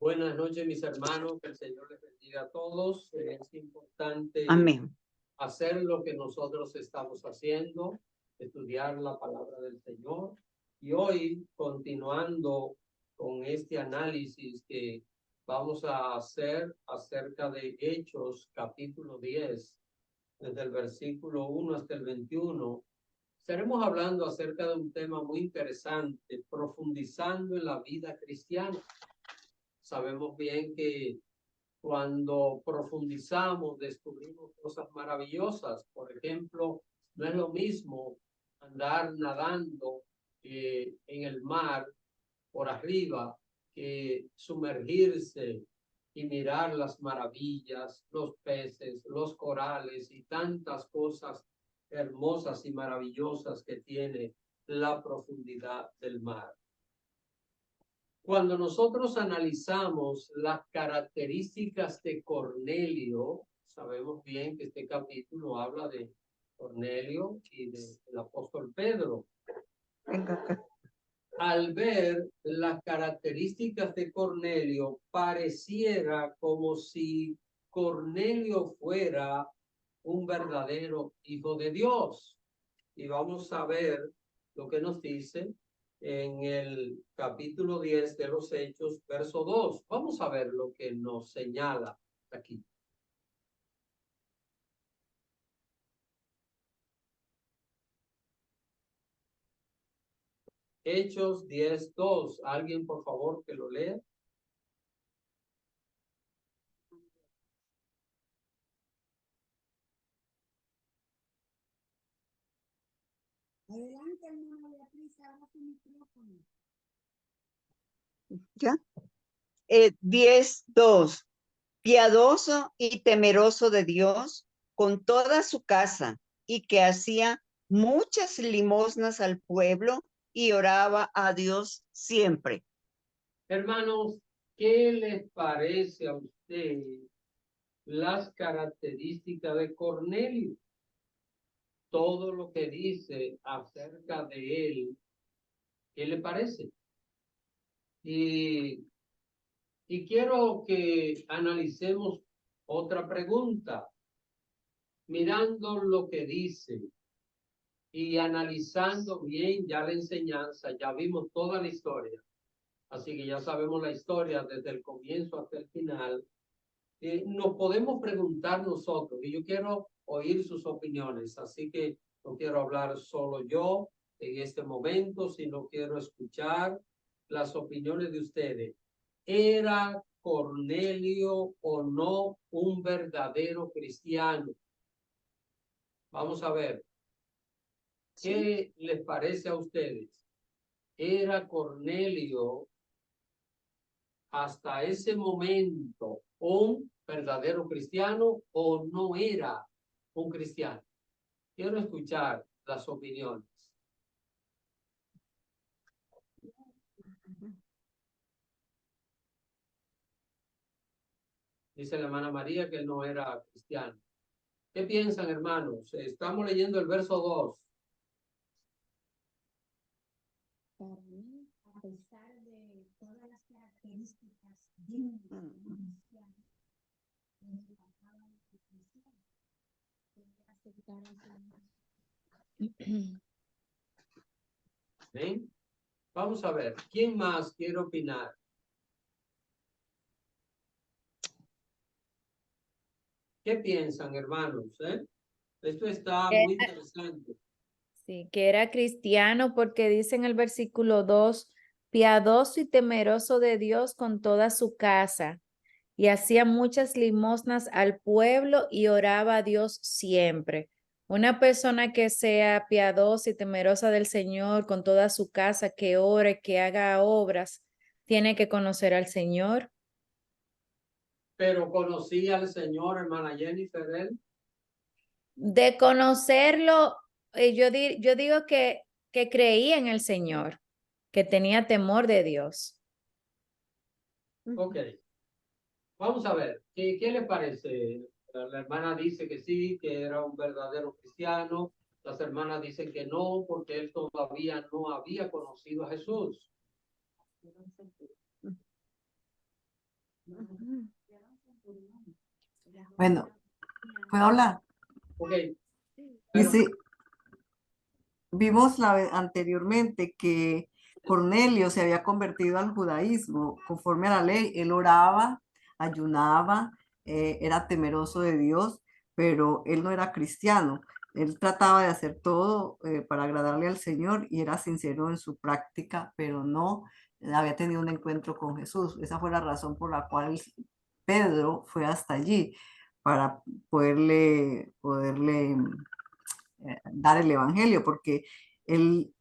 Buenas noches, mis hermanos. Que el Señor les bendiga a todos. Es importante Amén. hacer lo que nosotros estamos haciendo, estudiar la palabra del Señor. Y hoy, continuando con este análisis que vamos a hacer acerca de Hechos, capítulo 10, desde el versículo 1 hasta el 21, estaremos hablando acerca de un tema muy interesante, profundizando en la vida cristiana. Sabemos bien que cuando profundizamos, descubrimos cosas maravillosas. Por ejemplo, no es lo mismo andar nadando en el mar por arriba que sumergirse y mirar las maravillas, los peces, los corales y tantas cosas hermosas y maravillosas que tiene la profundidad del mar. Cuando nosotros analizamos las características de Cornelio, sabemos bien que este capítulo habla de Cornelio y del apóstol Pedro. Al ver las características de Cornelio, pareciera como si Cornelio fuera un verdadero hijo de Dios. Y vamos a ver lo que nos dice en el capítulo 10 de los Hechos, verso 2. Vamos a ver lo que nos señala aquí. Hechos 10:2. ¿Alguien, por favor, que lo lea? Adelante, hermana Beatriz, abra su micrófono. ¿Ya? 10:2. Piadoso y temeroso de Dios con toda su casa, y que hacía muchas limosnas al pueblo y oraba a Dios siempre. Hermanos, ¿qué les parece a usted las características de Cornelio? Todo lo que dice acerca de él, ¿qué le parece? Y quiero que analicemos otra pregunta. Mirando lo que dice y analizando bien ya la enseñanza, ya vimos toda la historia. Así que ya sabemos la historia desde el comienzo hasta el final. Nos podemos preguntar nosotros, y yo quiero oír sus opiniones, así que no quiero hablar solo yo en este momento, sino quiero escuchar las opiniones de ustedes. ¿Era Cornelio o no un verdadero cristiano? Vamos a ver, ¿qué les parece a ustedes? ¿Era Cornelio hasta ese momento un verdadero cristiano o no era un cristiano? Quiero escuchar las opiniones. Dice la hermana María que él no era cristiano. ¿Qué piensan, hermanos? Estamos leyendo el verso 2. Para mí, a pesar de todas las características de un cristiano, me faltaba el cristiano. Quería aceptar al Señor. ¿Ven? Vamos a ver, ¿quién más quiere opinar? ¿Qué piensan, hermanos? Esto está muy interesante. Sí, que era cristiano porque dice en el versículo 2, piadoso y temeroso de Dios con toda su casa, y hacía muchas limosnas al pueblo y oraba a Dios siempre. Una persona que sea piadosa y temerosa del Señor con toda su casa, que ore, que haga obras, tiene que conocer al Señor. Pero conocí al Señor, hermana Jennifer, él. De conocerlo, yo digo que creía en el Señor, que tenía temor de Dios. Ok. Vamos a ver, ¿qué le parece? La hermana dice que sí, que era un verdadero cristiano. Las hermanas dicen que no, porque él todavía no había conocido a Jesús. Bueno, ¿puedo hablar? Ok, Y pero sí, vimos anteriormente que Cornelio se había convertido al judaísmo conforme a la ley. Él oraba, ayunaba, era temeroso de Dios, pero él no era cristiano. Él trataba de hacer todo para agradarle al Señor y era sincero en su práctica, pero no había tenido un encuentro con Jesús. Esa fue la razón por la cual Pedro fue hasta allí para poderle dar el evangelio, porque él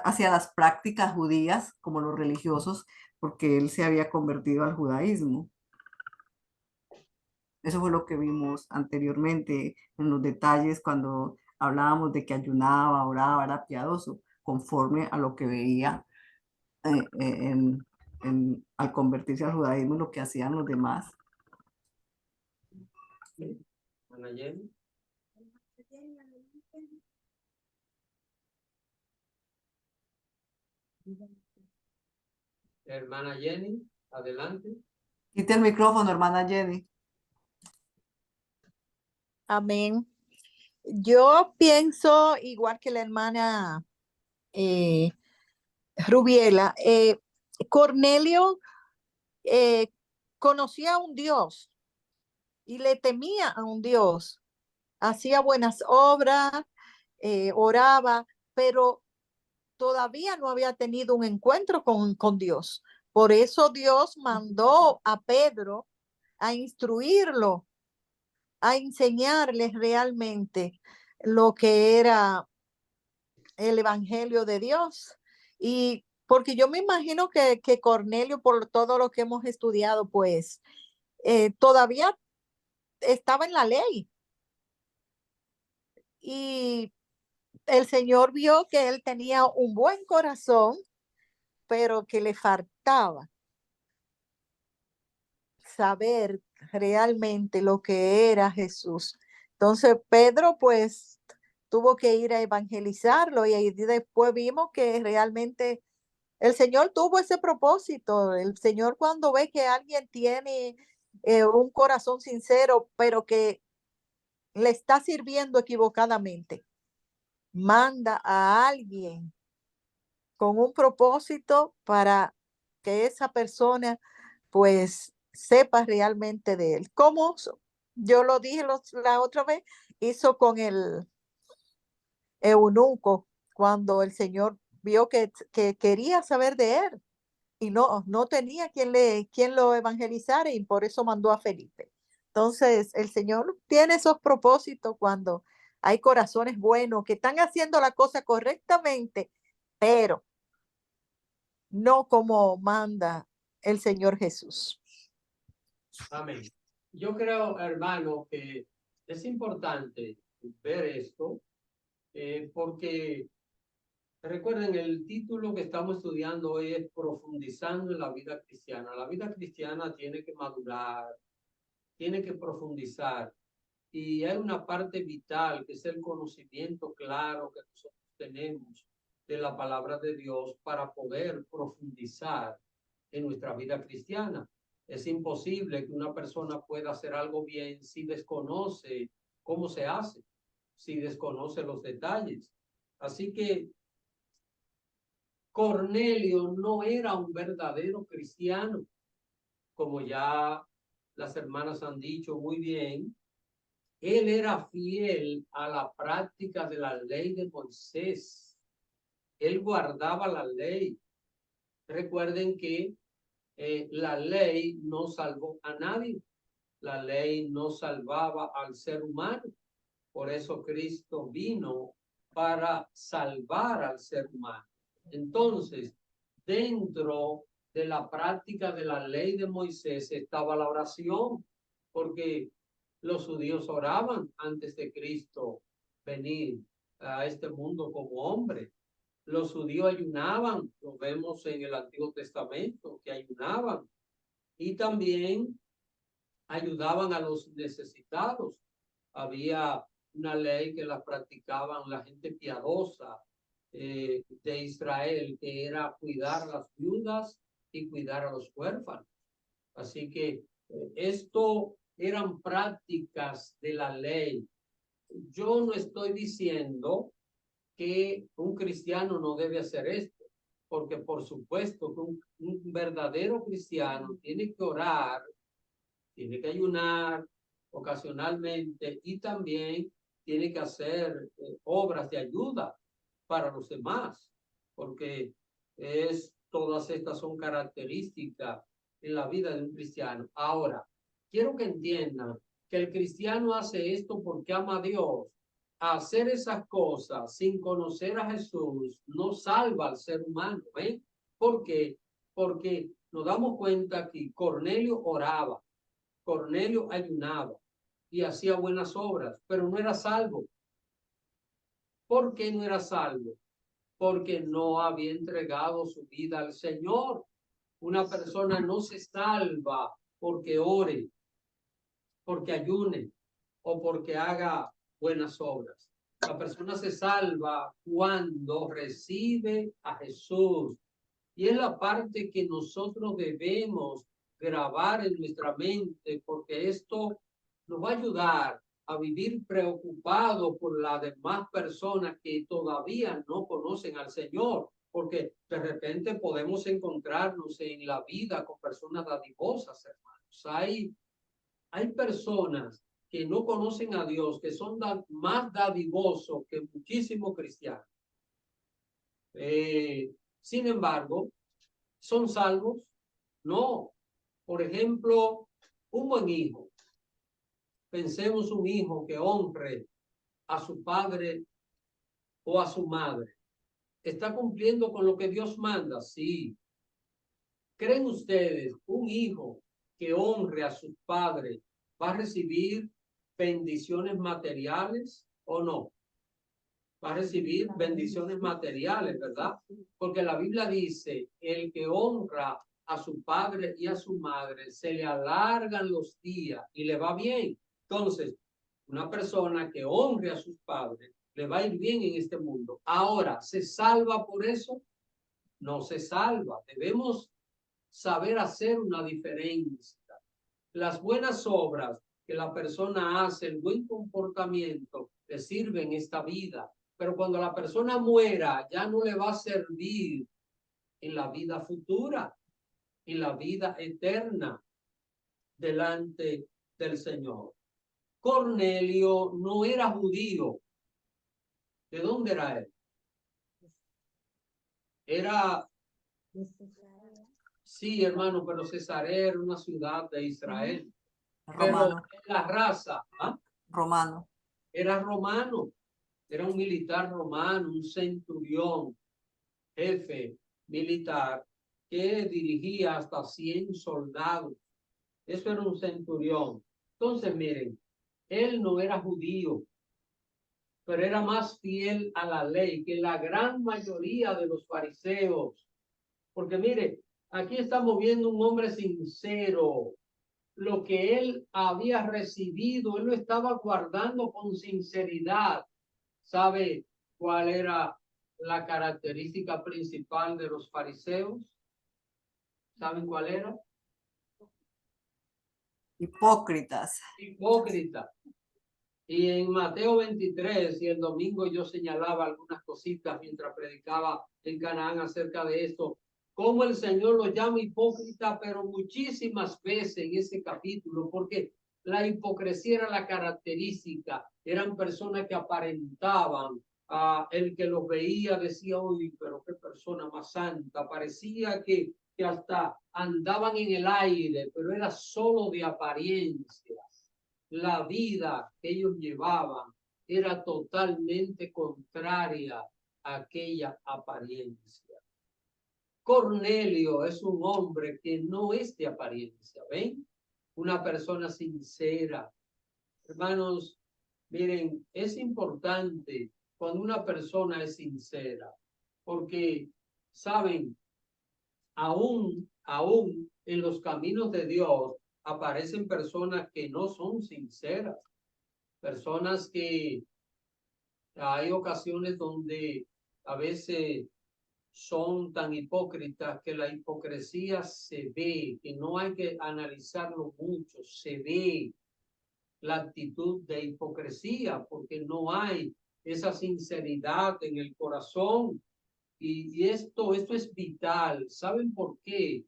hacía las prácticas judías como los religiosos, porque él se había convertido al judaísmo. Eso fue lo que vimos anteriormente en los detalles cuando hablábamos de que ayunaba, oraba, era piadoso, conforme a lo que veía al convertirse al judaísmo, lo que hacían los demás. Ana Jenny. Hermana Jenny, adelante. Quite el micrófono, hermana Jenny. Amén. Yo pienso igual que la hermana Rubiela. Cornelio conocía a un Dios y le temía a un Dios. Hacía buenas obras, oraba, pero todavía no había tenido un encuentro con Dios. Por eso Dios mandó a Pedro a instruirlo, a enseñarles realmente lo que era el evangelio de Dios. Y porque yo me imagino que Cornelio, por todo lo que hemos estudiado, pues todavía estaba en la ley. Y el Señor vio que él tenía un buen corazón, pero que le faltaba saber realmente lo que era Jesús. Entonces Pedro pues tuvo que ir a evangelizarlo y ahí después vimos que realmente el Señor tuvo ese propósito. El Señor cuando ve que alguien tiene un corazón sincero, pero que le está sirviendo equivocadamente, manda a alguien con un propósito para que esa persona pues sepa realmente de él. Como yo lo dije la otra vez, hizo con el eunuco cuando el Señor vio que quería saber de él y no tenía quien lo evangelizara y por eso mandó a Felipe. Entonces, el Señor tiene esos propósitos cuando hay corazones buenos que están haciendo la cosa correctamente, pero no como manda el Señor Jesús. Amén. Yo creo, hermano, que es importante ver esto porque recuerden, el título que estamos estudiando hoy es Profundizando en la vida cristiana. La vida cristiana tiene que madurar, tiene que profundizar y hay una parte vital que es el conocimiento claro que nosotros tenemos de la palabra de Dios para poder profundizar en nuestra vida cristiana. Es imposible que una persona pueda hacer algo bien si desconoce cómo se hace, si desconoce los detalles. Así que Cornelio no era un verdadero cristiano, como ya las hermanas han dicho muy bien. Él era fiel a la práctica de la ley de Moisés. Él guardaba la ley. Recuerden que la ley no salvó a nadie. La ley no salvaba al ser humano. Por eso Cristo vino para salvar al ser humano. Entonces, dentro de la práctica de la ley de Moisés estaba la oración, porque los judíos oraban antes de Cristo venir a este mundo como hombre. Los judíos ayunaban, lo vemos en el Antiguo Testamento, que ayunaban y también ayudaban a los necesitados. Había una ley que la practicaban la gente piadosa de Israel, que era cuidar a las viudas y cuidar a los huérfanos. Así que esto eran prácticas de la ley. Yo no estoy diciendo que un cristiano no debe hacer esto, porque por supuesto que un verdadero cristiano tiene que orar, tiene que ayunar ocasionalmente y también tiene que hacer obras de ayuda para los demás, porque todas estas son características en la vida de un cristiano. Ahora, quiero que entiendan que el cristiano hace esto porque ama a Dios. Hacer esas cosas sin conocer a Jesús no salva al ser humano. ¿Ven? ¿Por qué? Porque nos damos cuenta que Cornelio oraba, Cornelio ayunaba y hacía buenas obras, pero no era salvo. ¿Por qué no era salvo? Porque no había entregado su vida al Señor. Una persona no se salva porque ore, porque ayune o porque haga buenas obras. La persona se salva cuando recibe a Jesús. Y es la parte que nosotros debemos grabar en nuestra mente, porque esto nos va a ayudar a vivir preocupado por las demás personas que todavía no conocen al Señor, porque de repente podemos encontrarnos en la vida con personas dadivosas, hermanos. Hay personas que no conocen a Dios, que son más dadivosos que muchísimos cristianos. Sin embargo, ¿son salvos? No. Por ejemplo, un buen hijo. Pensemos un hijo que honre a su padre o a su madre. ¿Está cumpliendo con lo que Dios manda? Sí. ¿Creen ustedes un hijo que honre a sus padres va a recibir bendiciones materiales o no? Va a recibir bendiciones materiales, ¿verdad? Porque la Biblia dice, el que honra a su padre y a su madre, se le alargan los días y le va bien. Entonces, una persona que honre a sus padres, le va a ir bien en este mundo. Ahora, ¿se salva por eso? No se salva. Debemos saber hacer una diferencia. Las buenas obras que la persona hace, el buen comportamiento, le sirve en esta vida. Pero cuando la persona muera, ya no le va a servir en la vida futura, en la vida eterna, delante del Señor. Cornelio no era judío. ¿De dónde era él? Era, sí, hermano, pero Cesarea era una ciudad de Israel. Romano. Pero la raza, ¿ah? Romano. Era romano. Era un militar romano, un centurión, jefe militar, que dirigía hasta 100 soldados. Eso era un centurión. Entonces, miren, él no era judío, pero era más fiel a la ley que la gran mayoría de los fariseos. Porque mire, aquí estamos viendo un hombre sincero. Lo que él había recibido, él lo estaba guardando con sinceridad. ¿Sabe cuál era la característica principal de los fariseos? ¿Saben cuál era? Hipócritas. Hipócrita. Y en Mateo 23, y el domingo yo señalaba algunas cositas mientras predicaba en Canaán acerca de esto, cómo el Señor lo llama hipócrita, pero muchísimas veces en ese capítulo, porque la hipocresía era la característica, eran personas que aparentaban, el que los veía decía, uy, pero qué persona más santa, parecía que hasta andaban en el aire, pero era solo de apariencia. La vida que ellos llevaban era totalmente contraria a aquella apariencia. Cornelio es un hombre que no es de apariencia, ¿ven? Una persona sincera. Hermanos, miren, es importante cuando una persona es sincera, porque, ¿saben? Aún en los caminos de Dios aparecen personas que no son sinceras, personas que hay ocasiones donde a veces son tan hipócritas que la hipocresía se ve, que no hay que analizarlo mucho, se ve la actitud de hipocresía porque no hay esa sinceridad en el corazón. Y esto es vital. ¿Saben por qué?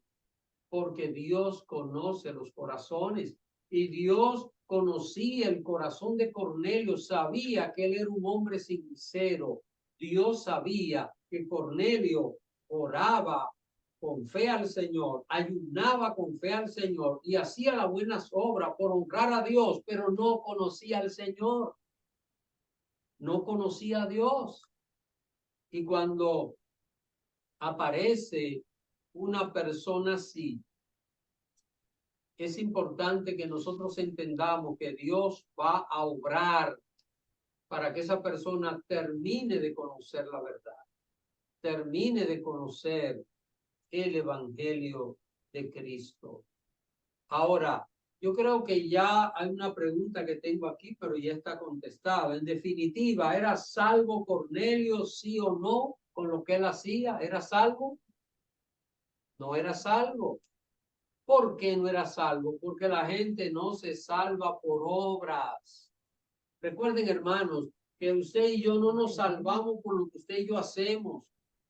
Porque Dios conoce los corazones y Dios conocía el corazón de Cornelio, sabía que él era un hombre sincero. Dios sabía que Cornelio oraba con fe al Señor, ayunaba con fe al Señor y hacía las buenas obras por honrar a Dios, pero no conocía al Señor, no conocía a Dios. Y cuando aparece una persona así, es importante que nosotros entendamos que Dios va a obrar para que esa persona termine de conocer la verdad, termine de conocer el Evangelio de Cristo. Ahora, yo creo que ya hay una pregunta que tengo aquí, pero ya está contestada. En definitiva, ¿era salvo Cornelio, sí o no, con lo que él hacía? ¿Era salvo? No era salvo. ¿Por qué no era salvo? Porque la gente no se salva por obras. Recuerden, hermanos, que usted y yo no nos salvamos por lo que usted y yo hacemos.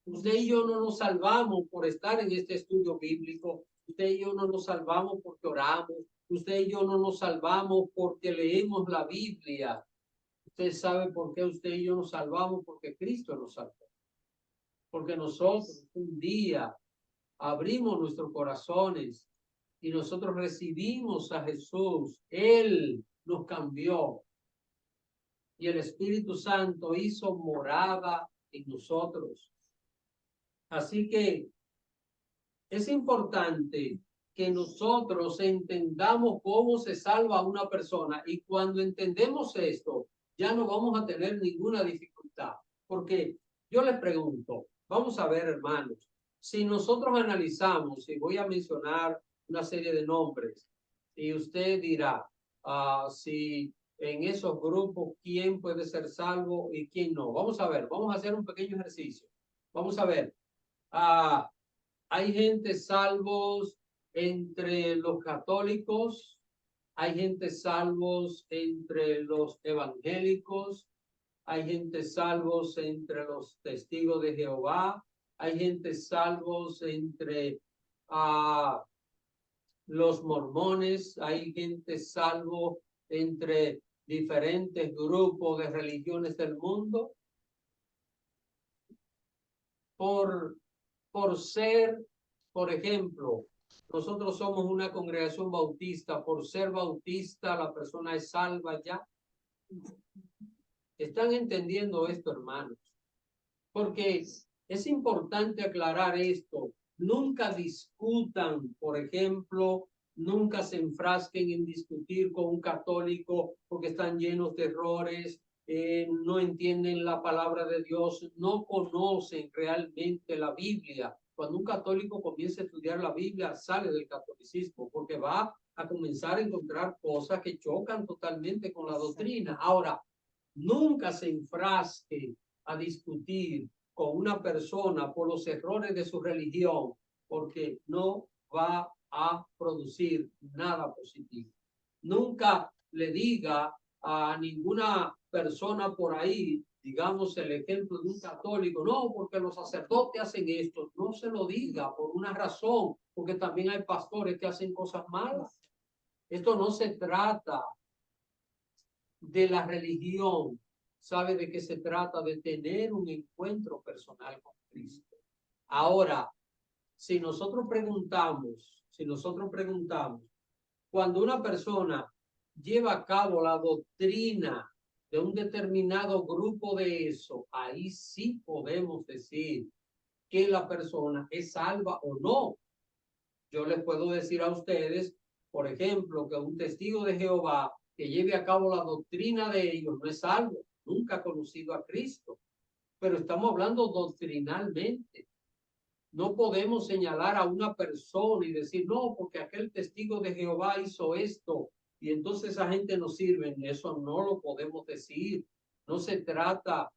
Usted y yo no nos salvamos por estar en este estudio bíblico. Usted y yo no nos salvamos porque oramos. Usted y yo no nos salvamos porque leemos la Biblia. Usted sabe por qué usted y yo nos salvamos, porque Cristo nos salvó. Porque nosotros un día abrimos nuestros corazones y nosotros recibimos a Jesús. Él nos cambió y el Espíritu Santo hizo morada en nosotros. Así que es importante que nosotros entendamos cómo se salva una persona, y cuando entendemos esto, ya no vamos a tener ninguna dificultad. Porque yo les pregunto, vamos a ver, hermanos, si nosotros analizamos, y voy a mencionar una serie de nombres, y usted dirá, si en esos grupos quién puede ser salvo y quién no. Vamos a ver, vamos a hacer un pequeño ejercicio. Vamos a ver. Hay gente salvos entre los católicos, hay gente salvos entre los evangélicos, hay gente salvos entre los testigos de Jehová, hay gente salvos entre los mormones, hay gente salvo entre diferentes grupos de religiones del mundo. Por ser, por ejemplo, nosotros somos una congregación bautista, por ser bautista la persona es salva ya. ¿Están entendiendo esto, hermanos? Porque es importante aclarar esto. Nunca discutan, por ejemplo, nunca se enfrasquen en discutir con un católico porque están llenos de errores, no entienden la palabra de Dios, no conocen realmente la Biblia. Cuando un católico comienza a estudiar la Biblia, sale del catolicismo porque va a comenzar a encontrar cosas que chocan totalmente con la doctrina. Ahora, nunca se enfrasque a discutir con una persona por los errores de su religión, porque no va a producir nada positivo. Nunca le diga a ninguna persona por ahí, digamos el ejemplo de un católico, no, porque los sacerdotes hacen esto. No se lo diga por una razón, porque también hay pastores que hacen cosas malas. Esto no se trata de la religión. ¿Sabe de qué se trata? De tener un encuentro personal con Cristo. Ahora, si nosotros preguntamos, cuando una persona lleva a cabo la doctrina de un determinado grupo de eso, ahí sí podemos decir que la persona es salva o no. Yo les puedo decir a ustedes, por ejemplo, que un testigo de Jehová que lleve a cabo la doctrina de ellos no es salvo, nunca ha conocido a Cristo. Pero estamos hablando doctrinalmente. No podemos señalar a una persona y decir, no, porque aquel testigo de Jehová hizo esto y entonces esa gente no sirve. Eso no lo podemos decir. No se trata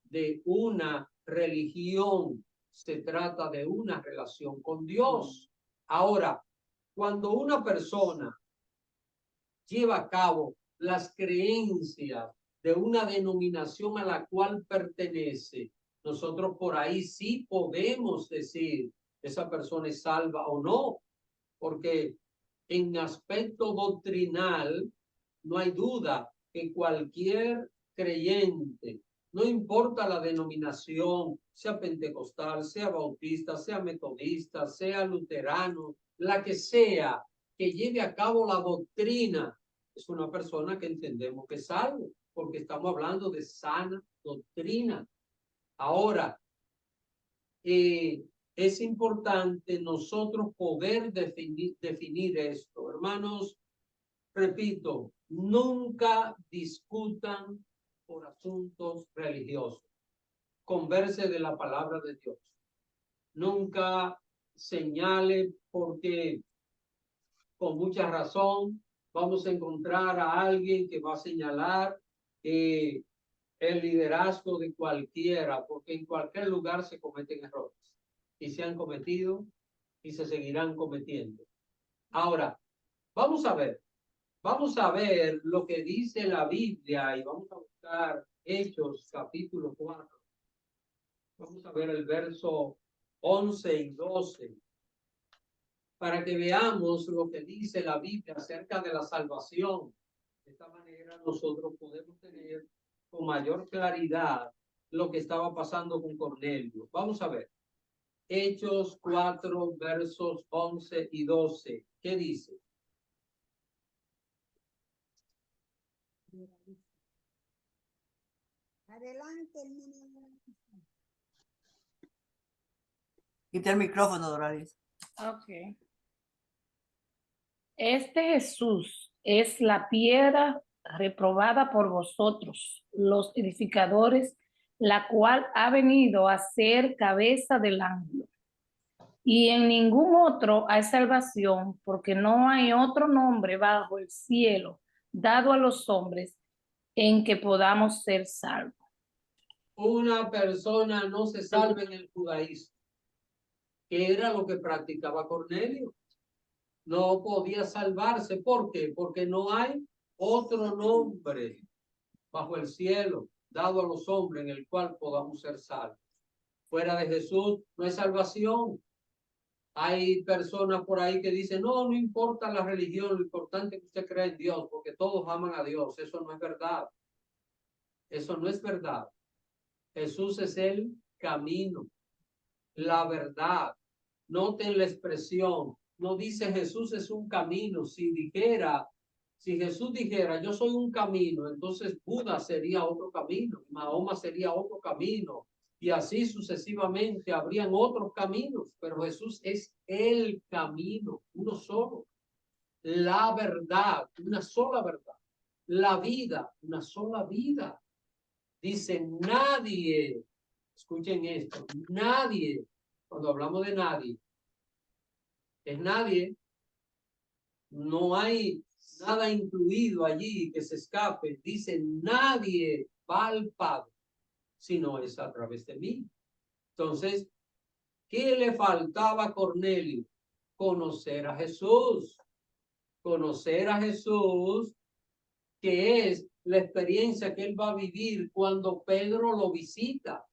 de una religión, se trata de una relación con Dios. Ahora, cuando una persona lleva a cabo las creencias de una denominación a la cual pertenece, nosotros por ahí sí podemos decir esa persona es salva o no, porque en aspecto doctrinal no hay duda que cualquier creyente, no importa la denominación, sea pentecostal, sea bautista, sea metodista, sea luterano, la que sea, que lleve a cabo la doctrina, es una persona que entendemos que es salvo, porque estamos hablando de sana doctrina. Ahora, es importante nosotros poder definir esto. Hermanos, repito, nunca discutan por asuntos religiosos. Converse de la palabra de Dios. Nunca señale, porque con mucha razón vamos a encontrar a alguien que va a señalar el liderazgo de cualquiera, porque en cualquier lugar se cometen errores y se han cometido y se seguirán cometiendo. Ahora, vamos a ver lo que dice la Biblia y vamos a buscar Hechos capítulo 4. Vamos a ver el verso 11 y 12 para que veamos lo que dice la Biblia acerca de la salvación. De esta manera nosotros podemos tener con mayor claridad lo que estaba pasando con Cornelio. Vamos a ver. Hechos 4, versos 11 y 12. ¿Qué dice? Adelante, hermano. Quita el micrófono, Doralis. Ok. Este Jesús es la piedra reprobada por vosotros, los edificadores, la cual ha venido a ser cabeza del ángulo. Y en ningún otro hay salvación, porque no hay otro nombre bajo el cielo dado a los hombres en que podamos ser salvos. Una persona no se salva en el judaísmo, que era lo que practicaba Cornelio. No podía salvarse. ¿Por qué? Porque no hay otro nombre bajo el cielo dado a los hombres en el cual podamos ser salvos. Fuera de Jesús no hay salvación. Hay personas por ahí que dicen, no importa la religión, lo importante es que usted crea en Dios, porque todos aman a Dios. Eso no es verdad. Eso no es verdad. Jesús es el camino, la verdad. Noten la expresión. No dice Jesús es un camino. Si Jesús dijera yo soy un camino, entonces Buda sería otro camino, Mahoma sería otro camino, y así sucesivamente habrían otros caminos, pero Jesús es el camino, uno solo. La verdad, una sola verdad. La vida, una sola vida. Dice nadie, escuchen esto, nadie, cuando hablamos de nadie, es nadie, no hay nada incluido allí que se escape. Dice nadie va al Padre, sino es a través de mí. Entonces, ¿qué le faltaba a Cornelio? Conocer a Jesús. Conocer a Jesús, que es la experiencia que él va a vivir cuando Pedro lo visita.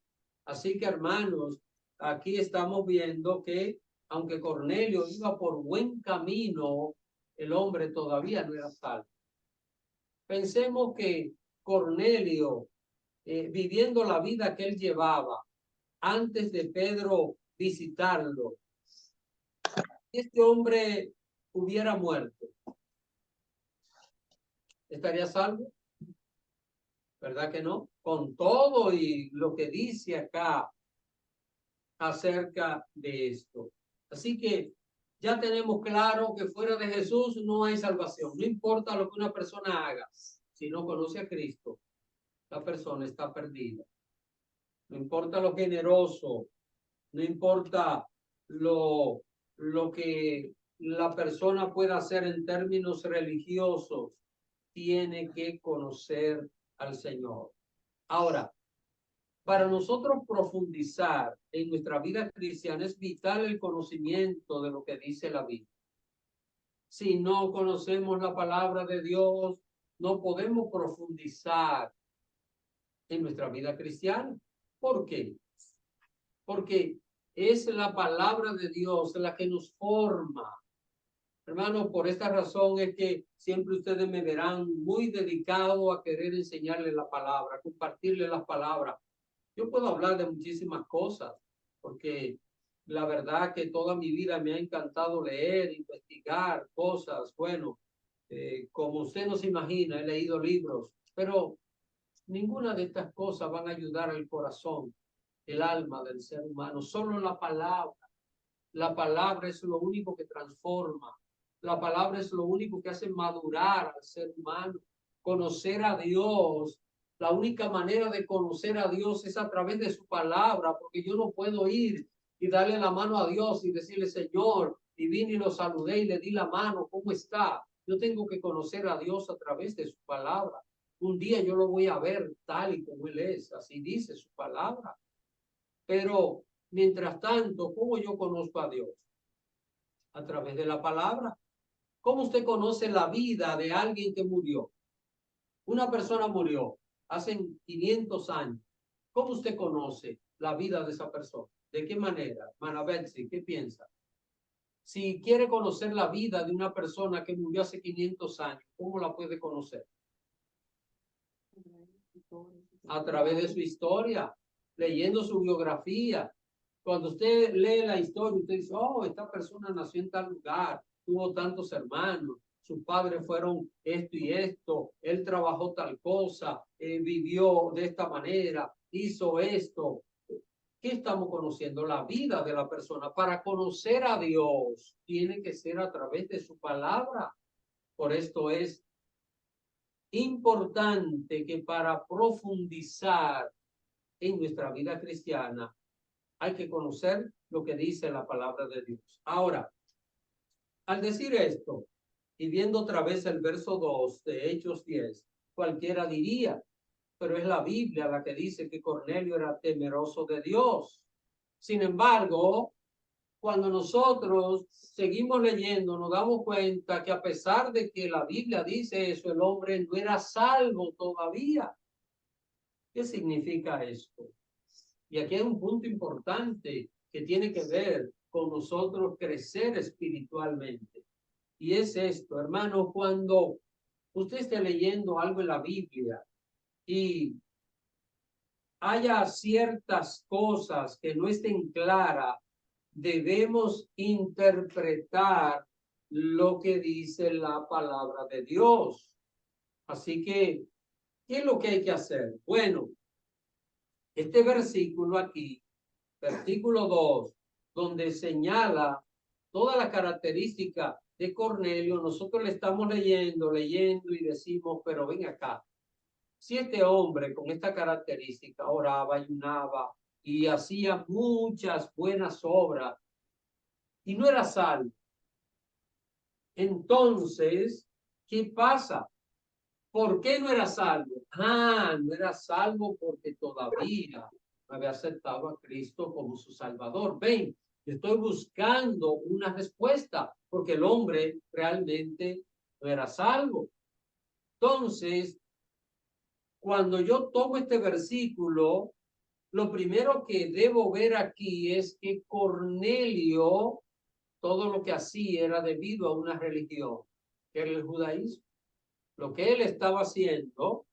Así que, hermanos, aquí estamos viendo que aunque Cornelio iba por buen camino, el hombre todavía no era salvo. Pensemos que Cornelio, viviendo la vida que él llevaba antes de Pedro visitarlo, este hombre hubiera muerto, ¿estaría salvo? ¿Verdad que no? Con todo y lo que dice acá acerca de esto. Así que ya tenemos claro que fuera de Jesús no hay salvación. No importa lo que una persona haga, si no conoce a Cristo, la persona está perdida. No importa lo generoso, no importa lo que la persona pueda hacer en términos religiosos, tiene que conocer al Señor. Ahora, Para nosotros profundizar en nuestra vida cristiana es vital el conocimiento de lo que dice la Biblia. Si no conocemos la palabra de Dios, no podemos profundizar en nuestra vida cristiana. ¿Por qué? Porque es la palabra de Dios la que nos forma. Hermano, por esta razón es que siempre ustedes me verán muy dedicado a querer enseñarles la palabra, compartirles las palabras. Yo puedo hablar de muchísimas cosas, porque la verdad que toda mi vida me ha encantado leer, investigar cosas. Bueno, como usted no se imagina, he leído libros, pero ninguna de estas cosas van a ayudar al corazón, el alma del ser humano. Solo la palabra. La palabra es lo único que transforma. La palabra es lo único que hace madurar al ser humano. Conocer a Dios. La única manera de conocer a Dios es a través de su palabra, porque yo no puedo ir y darle la mano a Dios y decirle, Señor, y vine y lo saludé y le di la mano, ¿cómo está? Yo tengo que conocer a Dios a través de su palabra. Un día yo lo voy a ver tal y como Él es, así dice su palabra. Pero mientras tanto, ¿cómo yo conozco a Dios? A través de la palabra. ¿Cómo usted conoce la vida de alguien que murió? Una persona murió hace 500 años. ¿Cómo usted conoce la vida de esa persona? ¿De qué manera? Hermana Betsy, ¿qué piensa? Si quiere conocer la vida de una persona que murió hace 500 años, ¿cómo la puede conocer? A través de su historia, leyendo su biografía. Cuando usted lee la historia, usted dice, oh, esta persona nació en tal lugar, tuvo tantos hermanos, sus padres fueron esto y esto, él trabajó tal cosa, vivió de esta manera, hizo esto. ¿Qué estamos conociendo? La vida de la persona. Para conocer a Dios, tiene que ser a través de su palabra. Por esto es importante que para profundizar en nuestra vida cristiana, hay que conocer lo que dice la palabra de Dios. Ahora, al decir esto, y viendo otra vez el verso 2 de Hechos 10, cualquiera diría, pero es la Biblia la que dice que Cornelio era temeroso de Dios. Sin embargo, cuando nosotros seguimos leyendo, nos damos cuenta que a pesar de que la Biblia dice eso, el hombre no era salvo todavía. ¿Qué significa esto? Y aquí hay un punto importante que tiene que ver con nosotros crecer espiritualmente. Y es esto, hermano, cuando usted esté leyendo algo en la Biblia y haya ciertas cosas que no estén claras, debemos interpretar lo que dice la palabra de Dios. Así que, ¿qué es lo que hay que hacer? Bueno, este versículo aquí, versículo 2, donde señala toda la característica de Cornelio, nosotros le estamos leyendo y decimos, pero ven acá, si este hombre con esta característica oraba, ayunaba y hacía muchas buenas obras y no era salvo, entonces, ¿qué pasa? ¿Por qué no era salvo? No era salvo porque todavía no había aceptado a Cristo como su Salvador. Ven, estoy buscando una respuesta porque el hombre realmente no era salvo. Entonces, cuando yo tomo este versículo, lo primero que debo ver aquí es que Cornelio, todo lo que hacía era debido a una religión, que era el judaísmo. Lo que él estaba haciendo,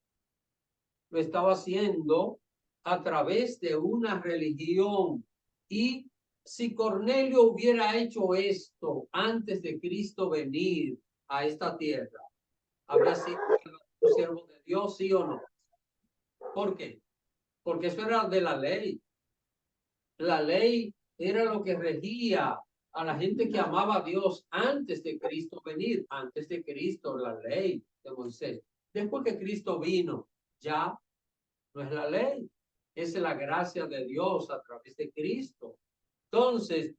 lo estaba haciendo a través de una religión. Y si Cornelio hubiera hecho esto antes de Cristo venir a esta tierra, ¿habría sido un siervo de Dios, sí o no? ¿Por qué? Porque eso era de la ley. La ley era lo que regía a la gente que amaba a Dios antes de Cristo venir, antes de Cristo, la ley de Moisés. Después que Cristo vino, ya no es la ley, es la gracia de Dios a través de Cristo. Entonces,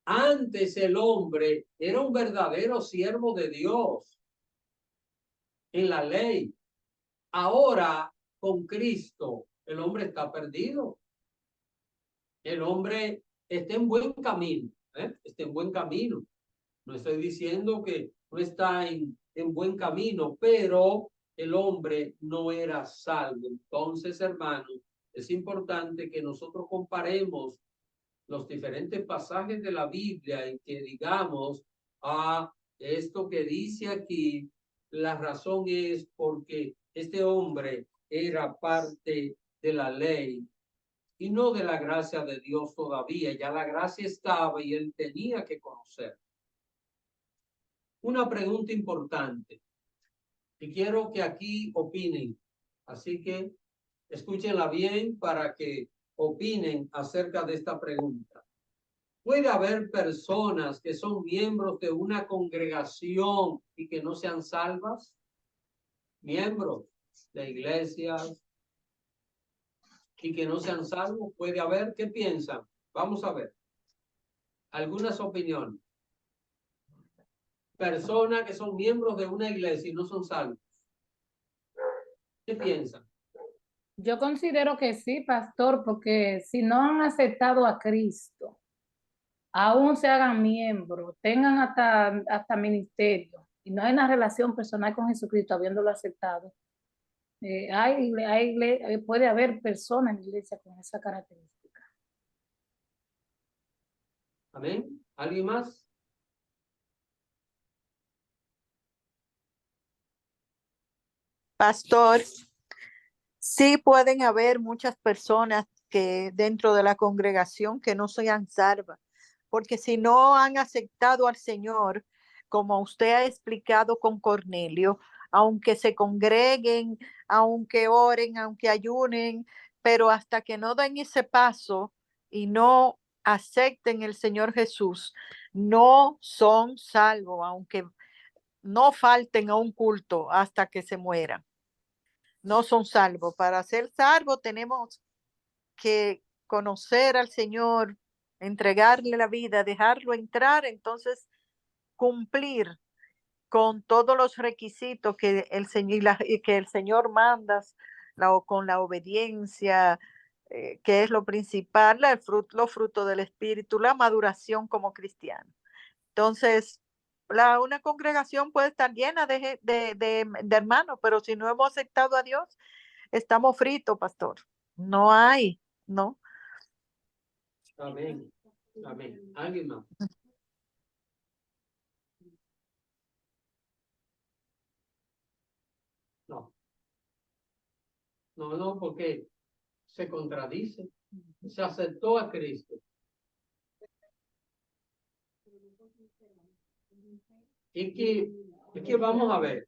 antes el hombre era un verdadero siervo de Dios en la ley. Ahora, con Cristo, el hombre está perdido. el hombre está en buen camino, está en buen camino. No estoy diciendo que no está en buen camino, pero el hombre no era salvo. Entonces, hermanos, es importante que nosotros comparemos los diferentes pasajes de la Biblia y que digamos, esto que dice aquí, la razón es porque este hombre era parte de la ley y no de la gracia de Dios todavía. Ya la gracia estaba y él tenía que conocer. Una pregunta importante y quiero que aquí opinen. Así que escúchenla bien para que opinen acerca de esta pregunta. ¿Puede haber personas que son miembros de una congregación y que no sean salvas? Miembros de iglesias y que no sean salvos. ¿Puede haber? ¿Qué piensan? Vamos a ver. Algunas opiniones. Personas que son miembros de una iglesia y no son salvos. ¿Qué piensan? Yo considero que sí, pastor, porque si no han aceptado a Cristo, aún se hagan miembros, tengan hasta ministerio, y no hay una relación personal con Jesucristo habiéndolo aceptado. Puede haber personas en la iglesia con esa característica. Amén. ¿Alguien más? Pastor, sí pueden haber muchas personas que dentro de la congregación que no sean salvas, porque si no han aceptado al Señor, como usted ha explicado con Cornelio, aunque se congreguen, aunque oren, aunque ayunen, pero hasta que no den ese paso y no acepten el Señor Jesús, no son salvos, aunque no falten a un culto hasta que se mueran. No son salvos. Para ser salvos tenemos que conocer al Señor, entregarle la vida, dejarlo entrar, entonces cumplir con todos los requisitos que el Señor manda, con la obediencia, que es lo principal, los frutos del Espíritu, la maduración como cristiano. Entonces, una congregación puede estar llena de hermanos, pero si no hemos aceptado a Dios, estamos fritos, pastor. No hay, ¿no? Amén. Amén. ¿Alguien más? No. No, porque se contradice. Se aceptó a Cristo. Es que vamos a ver.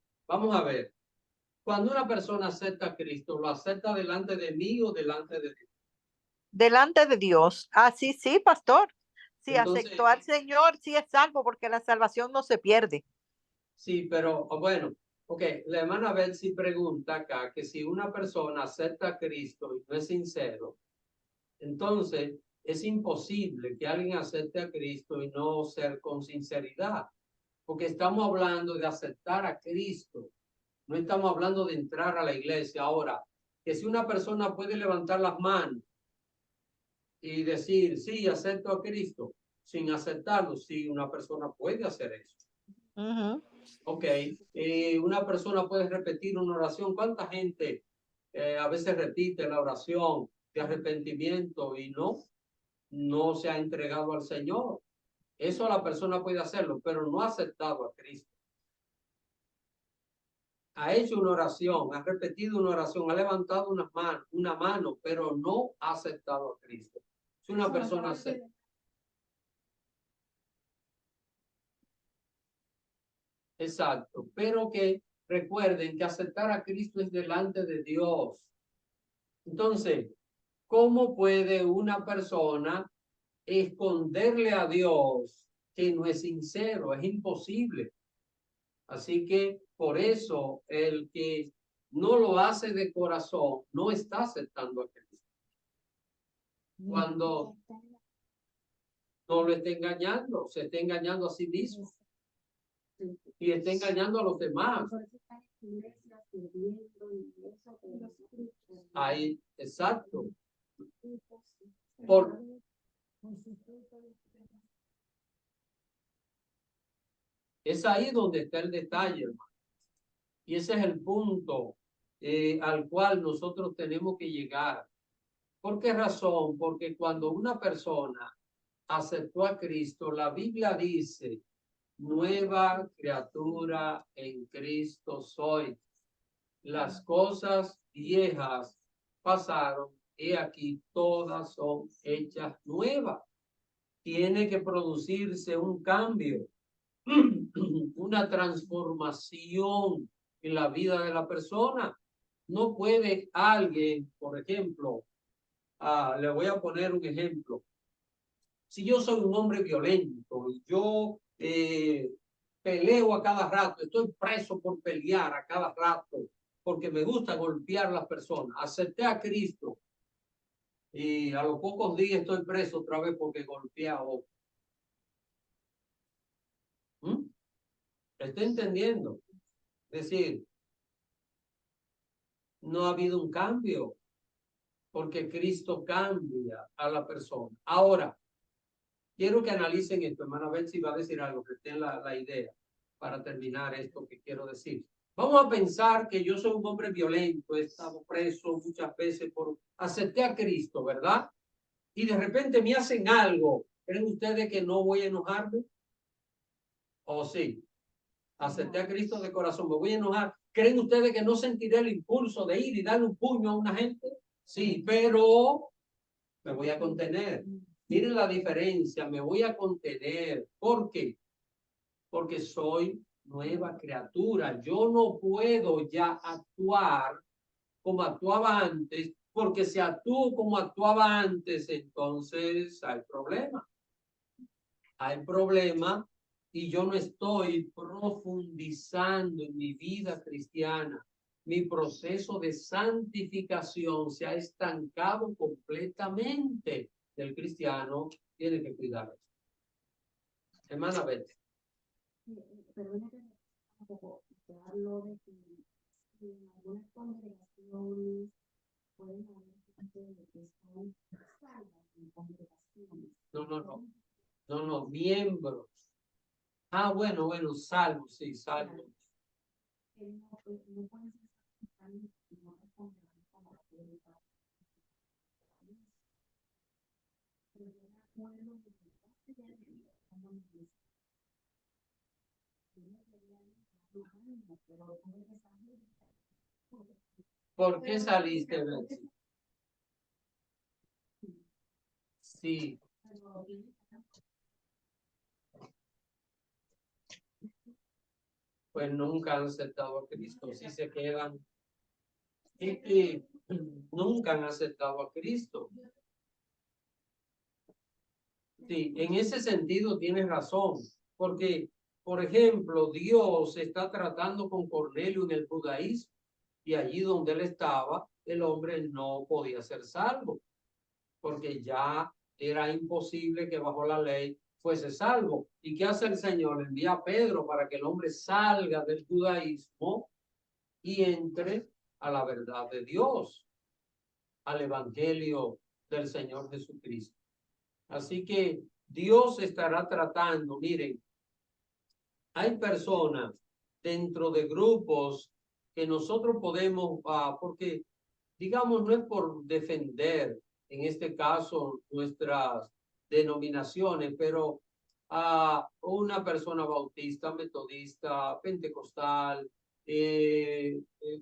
Cuando una persona acepta a Cristo, ¿lo acepta delante de mí o delante de Dios? Delante de Dios. Así sí, pastor. Si Entonces, aceptó al Señor, sí es salvo, porque la salvación no se pierde. sí, pero bueno, ok, la hermana Betsy pregunta acá que si una persona acepta a Cristo y no es sincero, entonces es imposible que alguien acepte a Cristo y no ser con sinceridad, porque estamos hablando de aceptar a Cristo, no estamos hablando de entrar a la iglesia. Ahora, que si una persona puede levantar las manos y decir, sí, acepto a Cristo, sin aceptarlo, sí, una persona puede hacer eso. Ok, una persona puede repetir una oración. ¿Cuánta gente a veces repite la oración de arrepentimiento y no se ha entregado al Señor? Eso la persona puede hacerlo, pero no ha aceptado a Cristo. Ha hecho una oración, ha repetido una oración, ha levantado una mano, pero no ha aceptado a Cristo. Si una persona acepta. Exacto, pero que recuerden que aceptar a Cristo es delante de Dios. Entonces, ¿cómo puede una persona esconderle a Dios que no es sincero? Es imposible. Así que por eso el que no lo hace de corazón no está aceptando a Cristo. Cuando no lo está engañando, se está engañando a sí mismo y está engañando a los demás. Ahí, exacto. Por, es ahí donde está el detalle, hermano. Y ese es el punto al cual nosotros tenemos que llegar. ¿Por qué razón? Porque cuando una persona aceptó a Cristo, la Biblia dice, nueva criatura en Cristo soy. Las cosas viejas pasaron y aquí todas son hechas nuevas. Tiene que producirse un cambio, una transformación en la vida de la persona. No puede alguien, por ejemplo, le voy a poner un ejemplo. Si yo soy un hombre violento y yo peleo a cada rato, estoy preso por pelear a cada rato, porque me gusta golpear a las personas. Acepté a Cristo y a los pocos días estoy preso otra vez porque golpeé a otro. ¿Está entendiendo? Es decir, no ha habido un cambio porque Cristo cambia a la persona. Ahora, quiero que analicen esto, hermana, a ver si va a decir algo, que estén la idea para terminar esto que quiero decir. Vamos a pensar que yo soy un hombre violento, he estado preso muchas veces por acepté a Cristo, ¿verdad? Y de repente me hacen algo. ¿Creen ustedes que no voy a enojarme? ¿O sí? Acepté a Cristo de corazón, ¿me voy a enojar? ¿Creen ustedes que no sentiré el impulso de ir y darle un puño a una gente? Sí, pero me voy a contener. Miren la diferencia, me voy a contener. ¿Por qué? Porque soy nueva criatura. Yo no puedo ya actuar como actuaba antes, porque si actúo como actuaba antes, entonces hay problema. Hay problema y yo no estoy profundizando en mi vida cristiana. Mi proceso de santificación se ha estancado completamente. El cristiano tiene que cuidar eso. Hermana Betty. Perdona que un poco, te hablo de que en algunas congregaciones pueden haber gente que están salvas en congregaciones. No, miembros. Ah, bueno, salvos, sí, salvos. No pueden ser salvos en otras congregaciones como la de pero yo me acuerdo de que ¿Por qué saliste, Betsy? Sí. Pues nunca han aceptado a Cristo. Si se quedan. Y nunca han aceptado a Cristo. Sí, en ese sentido tienes razón. Porque, por ejemplo, Dios está tratando con Cornelio en el judaísmo. Y allí donde él estaba, el hombre no podía ser salvo. Porque ya era imposible que bajo la ley fuese salvo. ¿Y qué hace el Señor? Le envía a Pedro para que el hombre salga del judaísmo y entre a la verdad de Dios, al evangelio del Señor Jesucristo. Así que Dios estará tratando, miren, hay personas dentro de grupos que nosotros podemos, porque digamos, no es por defender, en este caso, nuestras denominaciones, pero a una persona bautista, metodista, pentecostal,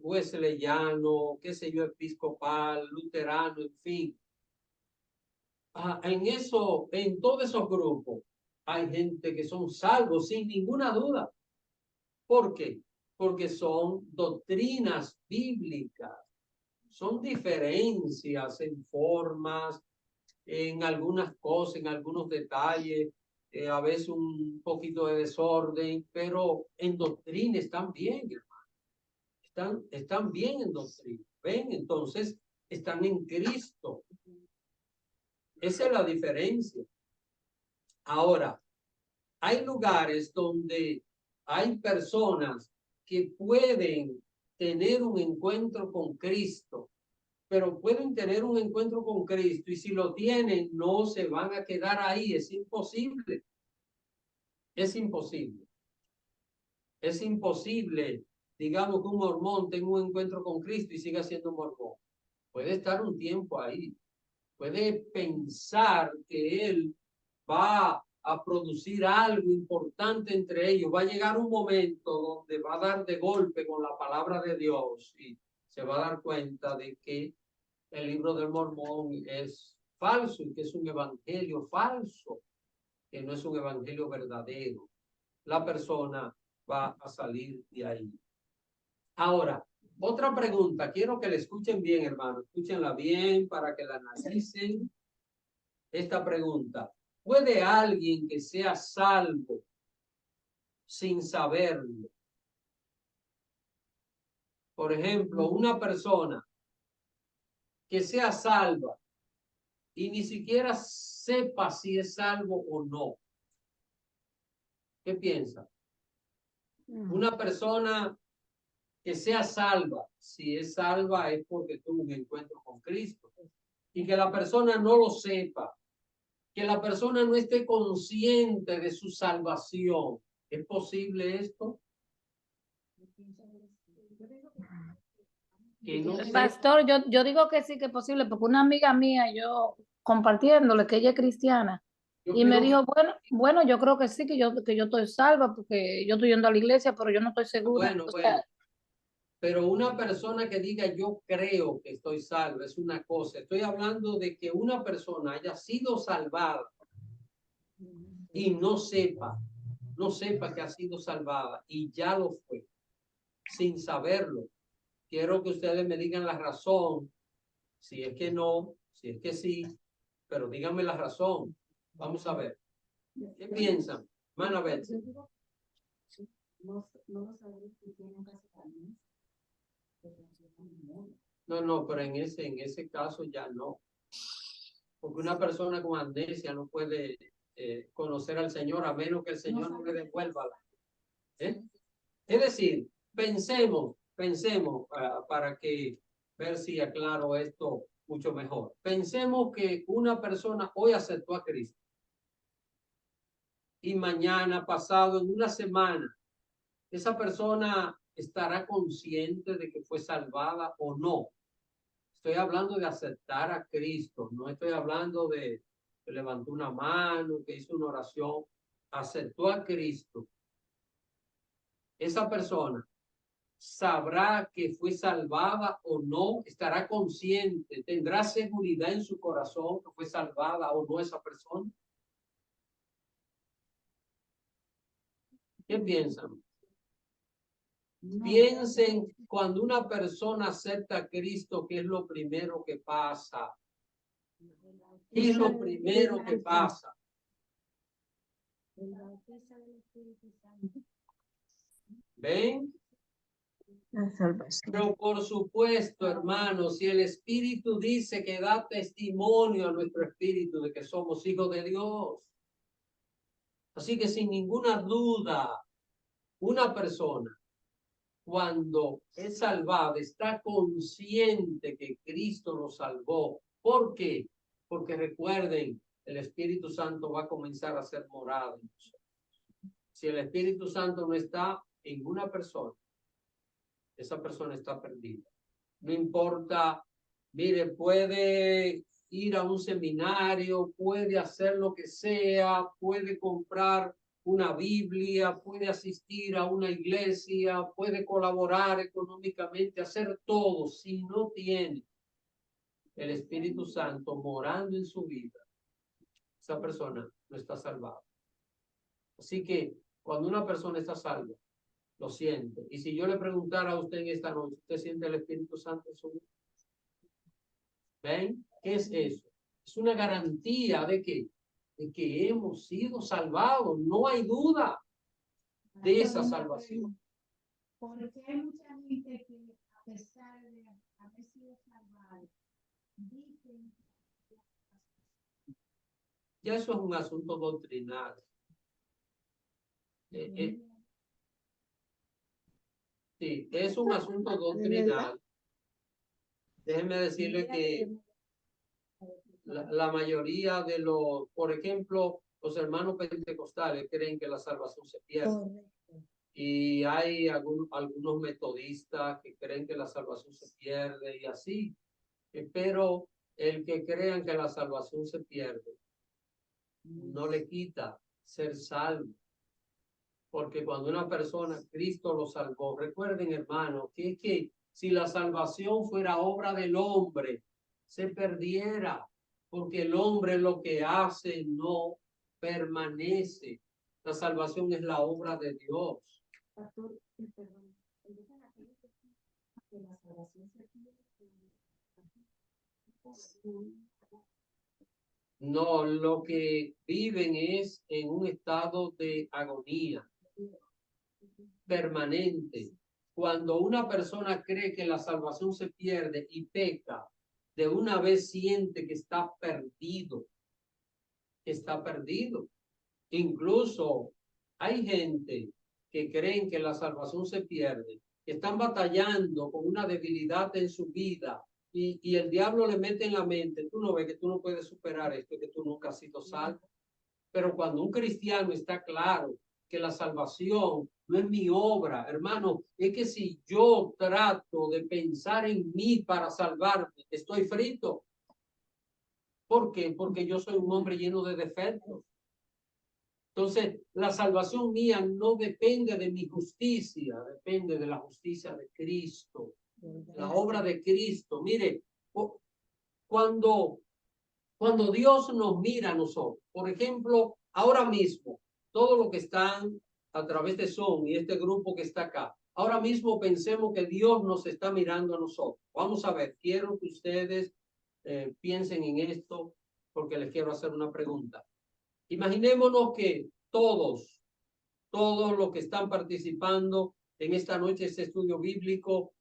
wesleyano, qué sé yo, episcopal, luterano, en fin. En todos esos grupos hay gente que son salvos sin ninguna duda. ¿Por qué? Porque son doctrinas bíblicas. Son diferencias en formas, en algunas cosas, en algunos detalles, a veces un poquito de desorden, pero en doctrina están bien, hermano. Están bien en doctrina. ¿Ven? Entonces, están en Cristo. Esa es la diferencia. Ahora, hay lugares donde hay personas que pueden tener un encuentro con Cristo, pero pueden tener un encuentro con Cristo y si lo tienen, no se van a quedar ahí. Es imposible. Es imposible. Es imposible, digamos, que un mormón tenga un encuentro con Cristo y siga siendo mormón. Puede estar un tiempo ahí. Puede pensar que él va a producir algo importante entre ellos. Va a llegar un momento donde va a dar de golpe con la palabra de Dios y se va a dar cuenta de que el libro del Mormón es falso y que es un evangelio falso, que no es un evangelio verdadero. La persona va a salir de ahí. Ahora, otra pregunta. Quiero que la escuchen bien, hermano. Escúchenla bien para que la analicen. Esta pregunta. ¿Puede alguien que sea salvo sin saberlo? Por ejemplo, una persona que sea salva y ni siquiera sepa si es salvo o no. ¿Qué piensa? Una persona que sea salva, si es salva es porque tuvo un encuentro con Cristo. Y que la persona no lo sepa, que la persona no esté consciente de su salvación. ¿Es posible esto? Que no sepa. Pastor, yo digo que sí que es posible, porque una amiga mía, yo compartiéndole que ella es cristiana, Yo y me creo dijo, bueno, yo creo que sí, que yo estoy salva, porque yo estoy yendo a la iglesia, pero yo no estoy segura. bueno, O bueno, sea, pero una persona que diga yo creo que estoy salvo es una cosa. Estoy hablando de que una persona haya sido salvada y no sepa que ha sido salvada y ya lo fue, sin saberlo. Quiero que ustedes me digan la razón, si es que no, si es que sí, pero díganme la razón. Vamos a ver. ¿Qué piensan? Van a ver. No lo sabemos si tienen casi también. No, pero en ese caso ya no. Porque una persona con amnesia no puede conocer al Señor a menos que el Señor no le devuelva. Es decir, pensemos para que ver si aclaro esto mucho mejor. Pensemos que una persona hoy aceptó a Cristo y mañana, pasado, en una semana, esa persona estará consciente de que fue salvada o no. Estoy hablando de aceptar a Cristo, no estoy hablando de que levantó una mano, que hizo una oración, aceptó a Cristo. Esa persona sabrá que fue salvada o no, estará consciente, tendrá seguridad en su corazón que fue salvada o no esa persona. ¿Qué piensan? Piensen cuando una persona acepta a Cristo, ¿qué es lo primero que pasa? ¿Qué es lo primero que pasa? ¿Ven? Pero por supuesto, hermanos, si el Espíritu dice que da testimonio a nuestro espíritu de que somos hijos de Dios. Así que sin ninguna duda, una persona cuando es salvada está consciente que Cristo lo salvó. ¿Por qué? Porque recuerden, el Espíritu Santo va a comenzar a ser morada en nosotros. Si el Espíritu Santo no está en una persona, esa persona está perdida. No importa, mire, puede ir a un seminario, puede hacer lo que sea, puede comprar una Biblia, puede asistir a una iglesia, puede colaborar económicamente, hacer todo. Si no tiene el Espíritu Santo morando en su vida, esa persona no está salvada. Así que cuando una persona está salva, lo siente. Y si yo le preguntara a usted en esta noche, ¿usted siente el Espíritu Santo en su vida? ¿Ven? ¿Qué es eso? Es una garantía de que hemos sido salvados. No hay duda de esa salvación. Porque hay mucha gente que, a pesar de haber sido salvado, dicen Ya eso es un asunto doctrinal. Sí, es un asunto doctrinal. Déjeme decirle que la mayoría de los, por ejemplo, los hermanos pentecostales creen que la salvación se pierde. Y hay algunos metodistas que creen que la salvación se pierde y así. Pero el que crean que la salvación se pierde no le quita ser salvo. Porque cuando una persona, Cristo lo salvó. Recuerden, hermanos, que si la salvación fuera obra del hombre, se perdiera. Porque el hombre lo que hace no permanece. La salvación es la obra de Dios. Pastor, perdón, entonces aquellos que la salvación se pierde. No, lo que viven es en un estado de agonía permanente. Cuando una persona cree que la salvación se pierde y peca, de una vez siente que está perdido. Está perdido. Incluso hay gente que creen que la salvación se pierde, que están batallando con una debilidad en su vida y el diablo le mete en la mente, tú no ves que tú no puedes superar esto, que tú nunca has sido salvo. Pero cuando un cristiano está claro que la salvación no es mi obra, hermano, es que si yo trato de pensar en mí para salvarme, estoy frito. ¿Por qué? Porque yo soy un hombre lleno de defectos. Entonces, la salvación mía no depende de mi justicia, depende de la justicia de Cristo, la obra de Cristo. Mire, cuando Dios nos mira a nosotros, por ejemplo, ahora mismo, todos los que están a través de Zoom y este grupo que está acá, ahora mismo pensemos que Dios nos está mirando a nosotros. Vamos a ver, quiero que ustedes piensen en esto porque les quiero hacer una pregunta. Imaginémonos que todos los que están participando en esta noche, este estudio bíblico,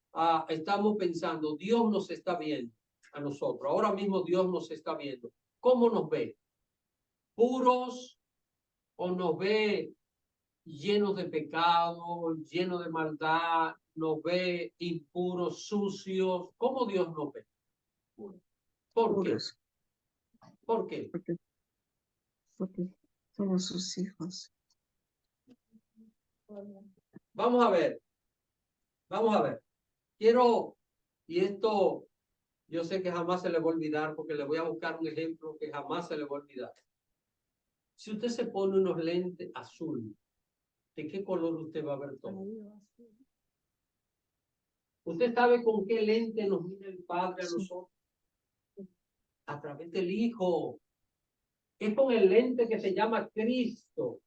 estamos pensando, Dios nos está viendo a nosotros. Ahora mismo Dios nos está viendo. ¿Cómo nos ve? ¿Puros o nos ve llenos de pecado, llenos de maldad? ¿Nos ve impuros, sucios? ¿Cómo Dios nos ve? ¿Por qué? ¿Por qué? Porque somos sus hijos. Vamos a ver. Vamos a ver. Quiero, y esto yo sé que jamás se le va a olvidar porque le voy a buscar un ejemplo que jamás se le va a olvidar. Si usted se pone unos lentes azul, ¿de qué color usted va a ver todo? ¿Usted sabe con qué lente nos mira el Padre a nosotros? A través del Hijo. Es con el lente que se llama Cristo.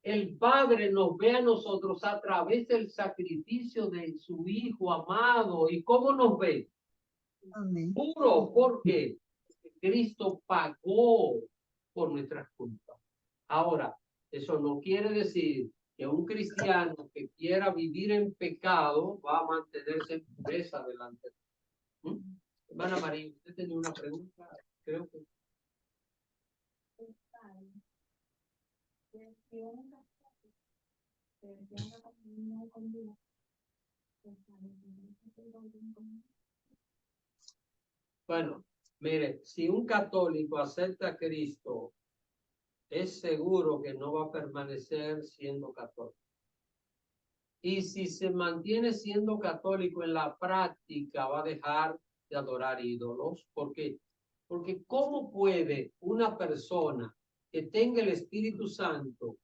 El Padre nos ve a nosotros a través del sacrificio de su Hijo amado. ¿Y cómo nos ve? Amén. Puro. ¿Por qué? Porque Cristo pagó por nuestras culpas. Ahora, eso no quiere decir que un cristiano que quiera vivir en pecado va a mantenerse en pureza delante de Dios. Hermana María, usted tenía una pregunta, creo que. Bueno, mire, si un católico acepta a Cristo, es seguro que no va a permanecer siendo católico. Y si se mantiene siendo católico en la práctica, va a dejar de adorar ídolos. ¿Por qué? Porque ¿cómo puede una persona que tenga el Espíritu Santo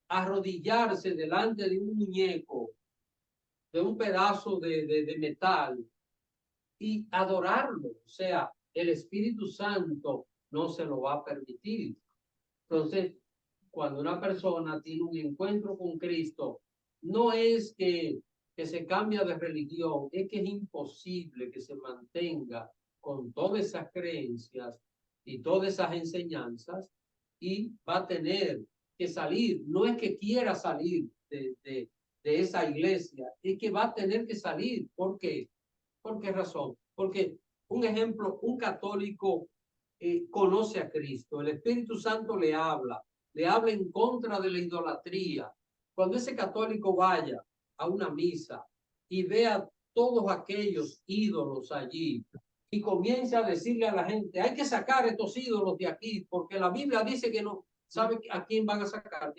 arrodillarse delante de un muñeco, de un pedazo de metal y adorarlo? O sea, el Espíritu Santo no se lo va a permitir. Entonces, cuando una persona tiene un encuentro con Cristo, no es que se cambia de religión, es que es imposible que se mantenga con todas esas creencias y todas esas enseñanzas y va a tener que salir. No es que quiera salir de esa iglesia, es que va a tener que salir. ¿Por qué? ¿Por qué razón? Porque, un ejemplo, un católico conoce a Cristo, el Espíritu Santo le habla en contra de la idolatría. Cuando ese católico vaya a una misa y vea todos aquellos ídolos allí y comience a decirle a la gente, hay que sacar estos ídolos de aquí, porque la Biblia dice que no. ¿Sabe a quién van a sacar?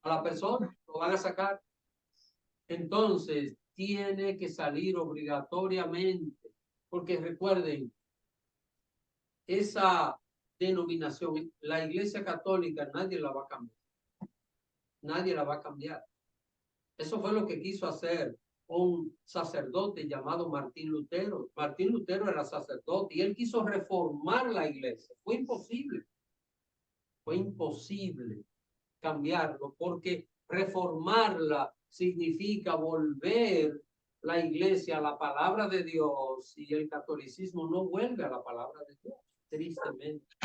A la persona, lo van a sacar. Entonces, tiene que salir obligatoriamente, porque recuerden, esa denominación, la Iglesia Católica, nadie la va a cambiar. Nadie la va a cambiar. Eso fue lo que quiso hacer un sacerdote llamado Martín Lutero. Martín Lutero era sacerdote y él quiso reformar la iglesia. Fue imposible. Fue imposible cambiarlo, porque reformarla significa volver la iglesia a la palabra de Dios, y el catolicismo no vuelve a la palabra de Dios, tristemente.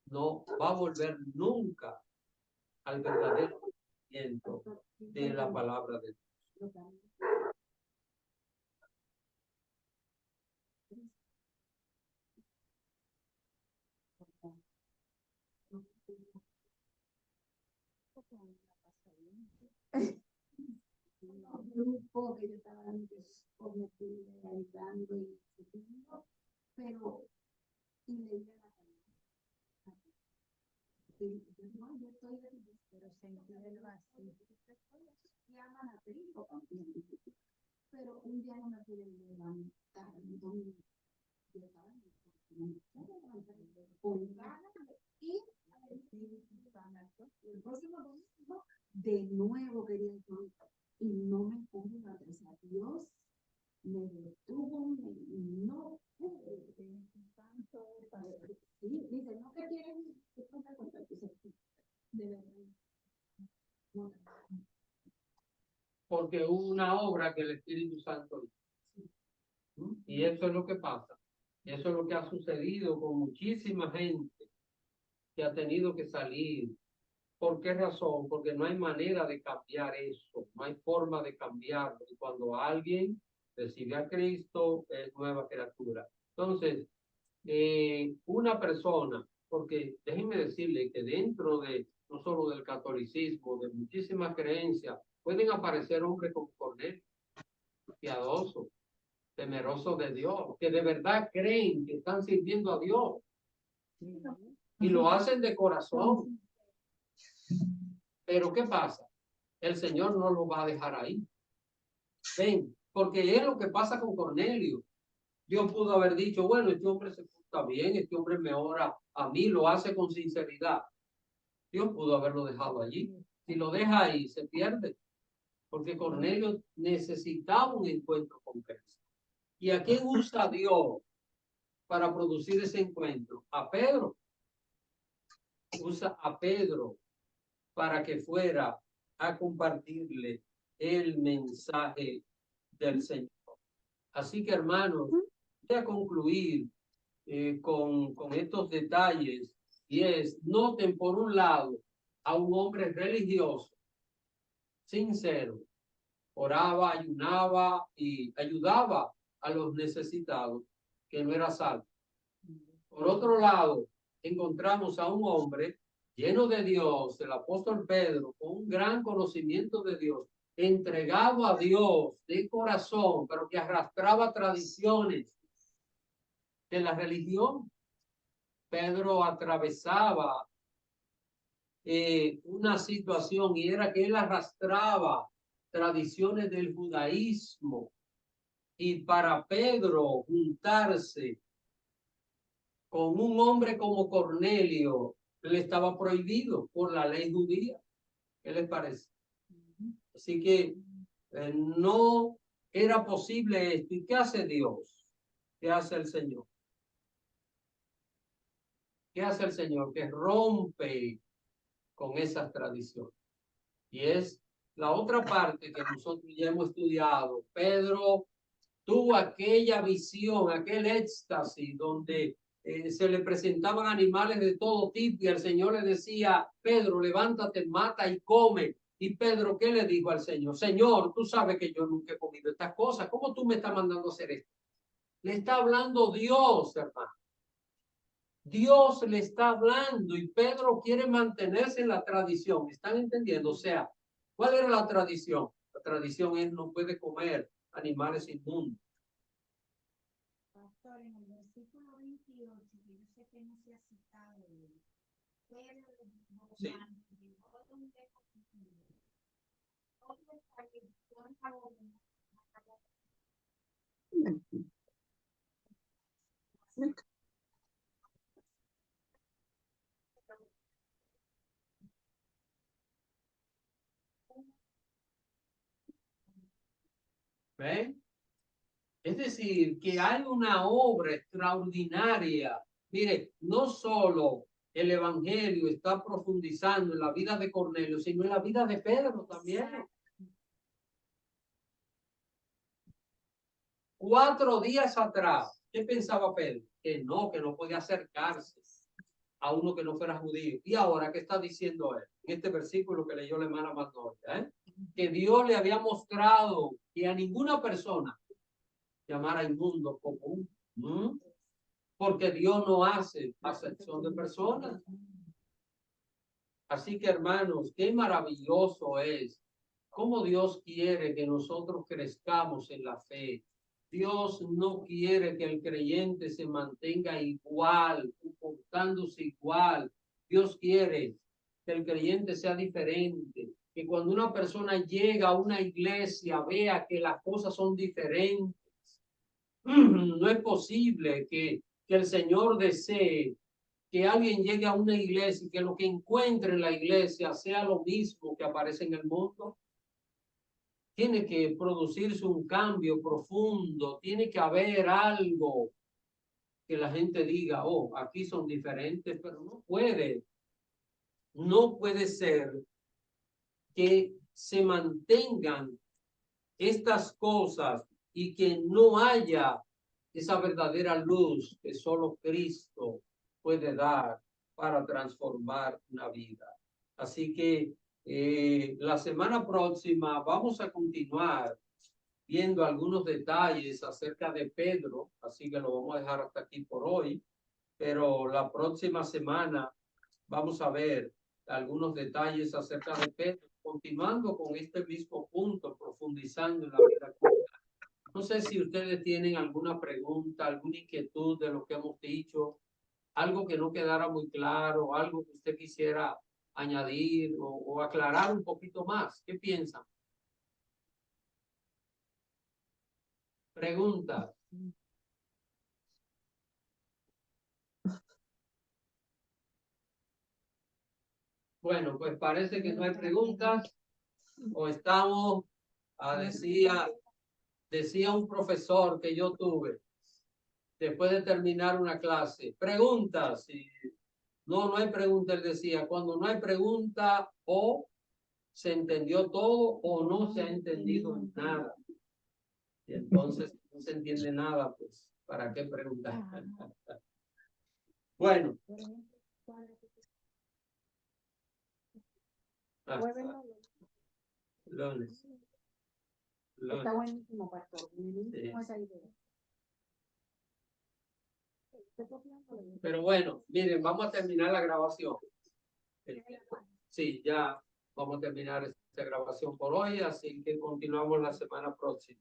No va a volver nunca al verdadero conocimiento de la palabra de Dios. Grupo que yo estaba ayudando y pero y leía la palabra. No, yo estoy pero sentí el vacío. Llaman a trigo también. Pero un día no me pude levantar. Entonces, yo estaba con ganas y el próximo domingo de nuevo quería ir y no me pude levantar. O sea, Dios me detuvo y no pude. Sí, dice, no te quieren de verdad. Porque hubo una obra que el Espíritu Santo hizo. Y eso es lo que pasa. Eso es lo que ha sucedido con muchísima gente que ha tenido que salir. ¿Por qué razón? Porque no hay manera de cambiar eso. No hay forma de cambiarlo. Y cuando alguien recibe a Cristo, es nueva criatura. Entonces, una persona, porque déjenme decirle que dentro de, no solo del catolicismo, de muchísimas creencias, pueden aparecer hombres como Cornelio, piadosos, temerosos de Dios, que de verdad creen que están sirviendo a Dios y lo hacen de corazón. Pero ¿qué pasa? El Señor no lo va a dejar ahí. Ven, porque es lo que pasa con Cornelio. Dios pudo haber dicho, bueno, este hombre se porta bien, este hombre me ora a mí, lo hace con sinceridad. Dios pudo haberlo dejado allí. Si lo deja ahí, se pierde. Porque Cornelio necesitaba un encuentro con Cristo. ¿Y a quién usa Dios para producir ese encuentro? A Pedro. Usa a Pedro para que fuera a compartirle el mensaje del Señor. Así que, hermanos, voy a concluir con estos detalles, y es, noten por un lado a un hombre religioso, sincero, oraba, ayunaba y ayudaba a los necesitados, que no era salvo. Por otro lado, encontramos a un hombre lleno de Dios, el apóstol Pedro, con un gran conocimiento de Dios, entregado a Dios de corazón, pero que arrastraba tradiciones de la religión. Pedro atravesaba una situación, y era que él arrastraba tradiciones del judaísmo, y para Pedro juntarse con un hombre como Cornelio le estaba prohibido por la ley judía. ¿Qué les parece? Así que no era posible esto. ¿Y qué hace Dios? ¿Qué hace el Señor? ¿Qué hace el Señor? Que rompe con esas tradiciones. Y es la otra parte que nosotros ya hemos estudiado. Pedro tuvo aquella visión, aquel éxtasis donde se le presentaban animales de todo tipo y el Señor le decía, Pedro, levántate, mata y come. Y Pedro, ¿qué le dijo al Señor? Señor, tú sabes que yo nunca he comido estas cosas. ¿Cómo tú me estás mandando a hacer esto? Le está hablando Dios, hermano. Dios le está hablando y Pedro quiere mantenerse en la tradición. ¿Están entendiendo? O sea, ¿cuál era la tradición? La tradición es no puede comer animales inmundos. Pastor, en el versículo 28, que yo sé que no se ha citado, pero Sí. ¿Ven? Es decir, que hay una obra extraordinaria. Mire, no solo el Evangelio está profundizando en la vida de Cornelio, sino en la vida de Pedro también. 4 días atrás, ¿qué pensaba Pedro? Que no podía acercarse a uno que no fuera judío. Y ahora, ¿qué está diciendo él? En este versículo que leyó la hermana Magnolia, que Dios le había mostrado que a ninguna persona llamara inmundo común, porque Dios no hace acepción de personas. Así que, hermanos, qué maravilloso es cómo Dios quiere que nosotros crezcamos en la fe. Dios no quiere que el creyente se mantenga igual, comportándose igual. Dios quiere que el creyente sea diferente, que cuando una persona llega a una iglesia vea que las cosas son diferentes. No es posible que el Señor desee que alguien llegue a una iglesia y que lo que encuentre en la iglesia sea lo mismo que aparece en el mundo. Tiene que producirse un cambio profundo, tiene que haber algo que la gente diga, oh, aquí son diferentes, pero no puede ser que se mantengan estas cosas y que no haya esa verdadera luz que solo Cristo puede dar para transformar una vida. Así que la semana próxima vamos a continuar viendo algunos detalles acerca de Pedro, así que lo vamos a dejar hasta aquí por hoy, pero la próxima semana vamos a ver algunos detalles acerca de Pedro, continuando con este mismo punto, profundizando en la vida cristiana. No sé si ustedes tienen alguna pregunta, alguna inquietud de lo que hemos dicho, algo que no quedara muy claro, algo que usted quisiera añadir o aclarar un poquito más. ¿Qué piensan? Preguntas. Bueno, pues parece que no hay preguntas o estamos, decía un profesor que yo tuve después de terminar una clase, preguntas. Y no hay pregunta, él decía, cuando no hay pregunta o se entendió todo o no se ha entendido nada. Y entonces no se entiende nada, pues, ¿para qué preguntar? Bueno. Lunes. Está buenísimo, pastor. Buenísimo esa idea. Pero bueno, miren, vamos a terminar la grabación. Sí, ya vamos a terminar esta grabación por hoy, así que continuamos la semana próxima.